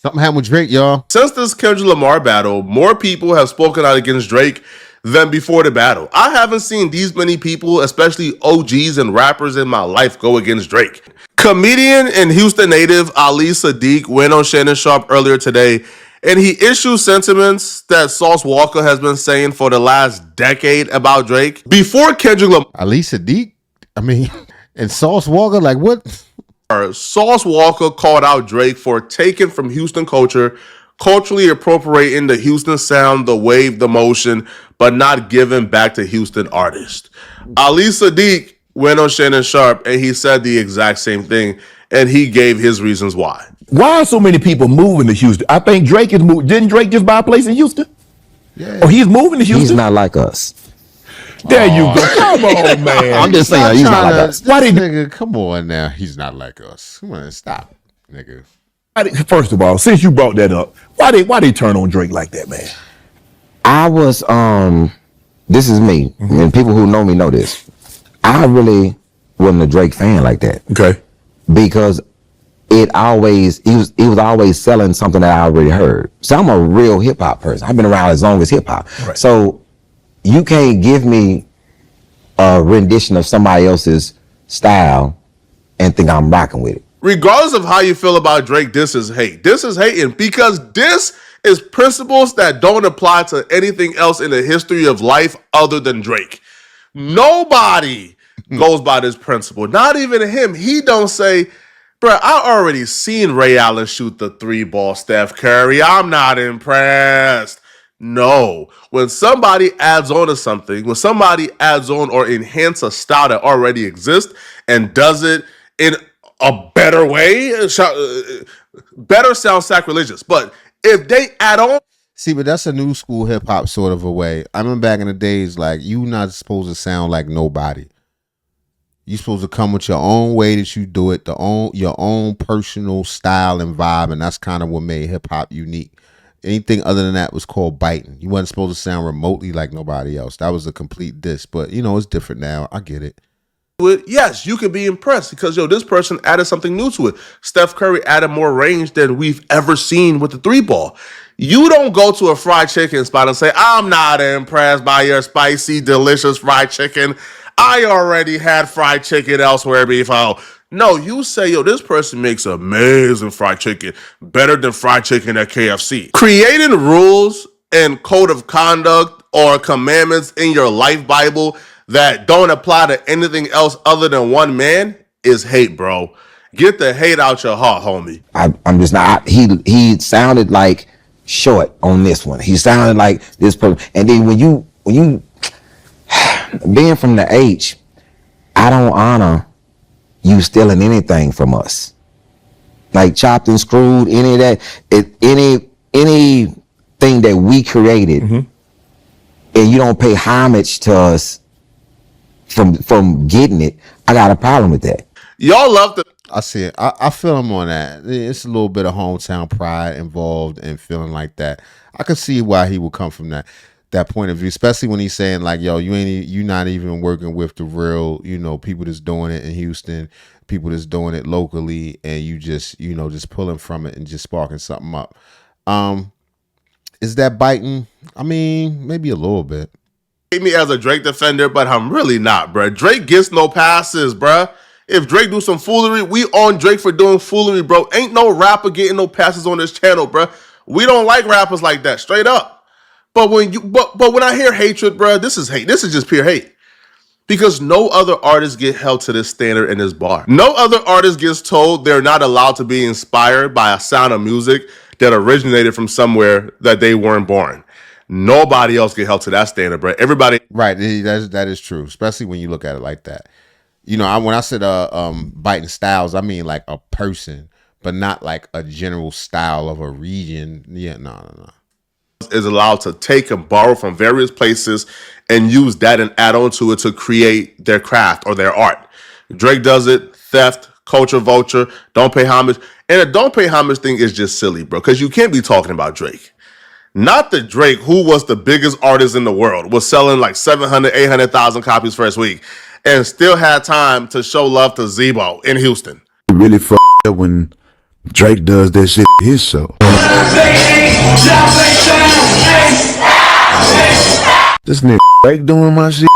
Something happened with Drake, y'all. Since this Kendrick Lamar battle, more people have spoken out against Drake than before the battle. I haven't seen these many people, especially OGs and rappers in my life, go against Drake. Comedian and Houston native Ali Sadiq went on Shannon Sharp earlier today, and he issued sentiments that Sauce Walka has been saying for the last decade about Drake. Before Kendrick Lamar, Ali Sadiq? I mean, and Sauce Walka, like what? Sauce Walka called out Drake for taking from Houston culture, culturally appropriating the Houston sound, the wave, the motion, but not giving back to Houston artists. Ali Sadiq went on Shannon Sharp and he said the exact same thing, and he gave his reasons why. Why are so many people moving to Houston? I think Drake is moving. Didn't Drake just buy a place in Houston? Yeah. Oh, he's moving to Houston? He's not like us. There you go. Come on, man. I'm just saying, he's not like us. Why did nigga? Come on now, he's not like us. Come on, stop, nigga. First of all, since you brought that up, why they turn on Drake like that, man? I was this is me, and people who know me know this. I really wasn't a Drake fan like that. Okay. Because he was always selling something that I already heard. So I'm a real hip hop person. I've been around as long as hip hop. Right. So you can't give me a rendition of somebody else's style and think I'm rocking with it. Regardless of how you feel about Drake, this is hate. This is hating because this is principles that don't apply to anything else in the history of life other than Drake. Nobody goes by this principle. Not even him. He don't say, bro, I already seen Ray Allen shoot the 3-ball Steph Curry. I'm not impressed. No. When somebody adds on to something, when somebody adds on or enhance a style that already exists and does it in a better way, better sounds sacrilegious. But if they add on. See, but that's a new school hip hop sort of a way. I remember back in the days, like, you not supposed to sound like nobody. You supposed to come with your own way that you do it, your own personal style and vibe, and that's kind of what made hip hop unique. Anything other than that was called biting. You wasn't supposed to sound remotely like nobody else. That was a complete diss, but you know, it's different now. I get it. Yes, you could be impressed because, this person added something new to it. Steph Curry added more range than we've ever seen with the 3-ball. You don't go to a fried chicken spot and say, I'm not impressed by your spicy, delicious fried chicken. I already had fried chicken elsewhere before. No, you say, this person makes amazing fried chicken, better than fried chicken at KFC. Creating rules and code of conduct or commandments in your life Bible that don't apply to anything else other than one man is hate, bro. Get the hate out your heart, homie. I'm just not. He sounded like short on this one. He sounded like this person. And then when you being from the H, I don't honor you stealing anything from us. Like chopped and screwed, any of that, anything that we created, and you don't pay homage to us from getting it, I got a problem with that. Y'all love the. I see it. I feel him on that. It's a little bit of hometown pride involved and feeling like that. I can see why he would come from that point of view, especially when he's saying like, yo, you not even working with the real, people that's doing it in Houston, people that's doing it locally, and you just, just pulling from it and just sparking something up. Is that biting? I mean, maybe a little bit. Me as a Drake defender, but I'm really not, bro. Drake gets no passes, bro. If Drake do some foolery, we on Drake for doing foolery, bro. Ain't no rapper getting no passes on this channel, bro. We don't like rappers like that, straight up. But when I hear hatred, bro, this is hate. This is just pure hate. Because no other artist get held to this standard in this bar. No other artist gets told they're not allowed to be inspired by a sound of music that originated from somewhere that they weren't born. Nobody else get held to that standard, bro. Everybody. Right, that is true, especially when you look at it like that. When I said biting styles, I mean like a person, but not like a general style of a region. Yeah, no. Is allowed to take and borrow from various places and use that and add on to it to create their craft or their art. Drake does it, theft, culture vulture, don't pay homage. And the don't pay homage thing is just silly, bro, because you can't be talking about Drake. Not the Drake, who was the biggest artist in the world, was selling like 700, 800,000 copies first week and still had time to show love to Zebo in Houston. Really when Drake does that shit his show. This nigga Drake doing my shit.